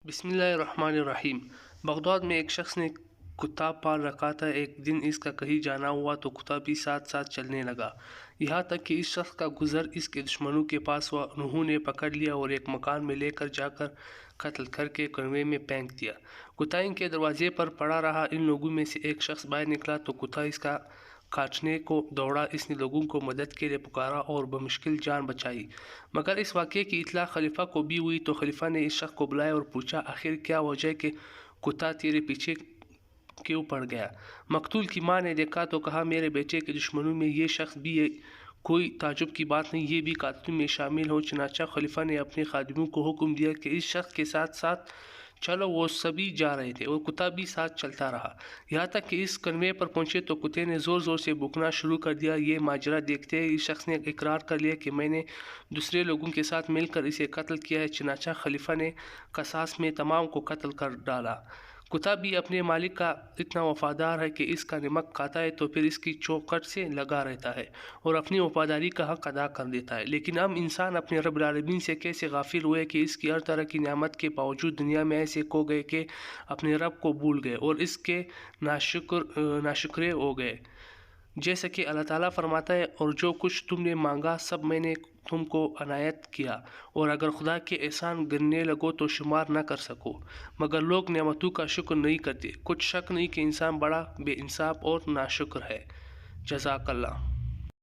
بسم اللہ الرحمن الرحیم۔ بغداد میں ایک شخص نے کتا پال رکھا تھا۔ ایک دن اس کا کہیں جانا ہوا تو کتا بھی ساتھ ساتھ چلنے لگا، یہاں تک کہ اس شخص کا گزر اس کے دشمنوں کے پاس ہوا۔ انہوں نے پکڑ لیا اور ایک مکان میں لے جا کر قتل کر کے کنویں میں پھینک دیا۔ کتا ان کے دروازے پر پڑا رہا۔ ان لوگوں میں سے ایک شخص باہر نکلا تو کتا اس کا کاٹنے کو دوڑا۔ اس نے لوگوں کو مدد کے لیے پکارا اور بمشکل جان بچائی، مگر اس واقعے کی اطلاع خلیفہ کو بھی ہوئی تو خلیفہ نے اس شخص کو بلایا اور پوچھا، آخر کیا وجہ ہے کہ کتا تیرے پیچھے کیوں پڑ گیا؟ مقتول کی ماں نے دیکھا تو کہا، میرے بیٹے کے دشمنوں میں یہ شخص بھی ہے، کوئی تعجب کی بات نہیں، یہ بھی قاتلوں میں شامل ہو۔ چنانچہ خلیفہ نے اپنے خادموں کو حکم دیا کہ اس شخص کے ساتھ ساتھ چلو۔ وہ سبھی جا رہے تھے اور کتا بھی ساتھ چلتا رہا، یہاں تک کہ اس کنویں پر پہنچے تو کتے نے زور زور سے بھونکنا شروع کر دیا۔ یہ ماجرا دیکھتے ہی اس شخص نے اقرار کر لیا کہ میں نے دوسرے لوگوں کے ساتھ مل کر اسے قتل کیا ہے۔ چنانچہ خلیفہ نے قصاص میں تمام کو قتل کر ڈالا۔ کتا بھی اپنے مالک کا اتنا وفادار ہے کہ اس کا نمک کھاتا ہے تو پھر اس کی چوکھٹ سے لگا رہتا ہے اور اپنی وفاداری کا حق ادا کر دیتا ہے۔ لیکن ہم انسان اپنے رب العالمین سے کیسے غافل ہوئے کہ اس کی ہر طرح کی نعمت کے باوجود دنیا میں ایسے کھو گئے کہ اپنے رب کو بھول گئے اور اس کے ناشکرے ہو گئے۔ جیسا کہ اللہ تعالیٰ فرماتا ہے، اور جو کچھ تم نے مانگا سب میں نے تم کو عنایت کیا، اور اگر خدا کے احسان گننے لگو تو شمار نہ کر سکو، مگر لوگ نعمتوں کا شکر نہیں کرتے۔ کچھ شک نہیں کہ انسان بڑا بے انصاف اور ناشکر ہے۔ جزاک اللہ۔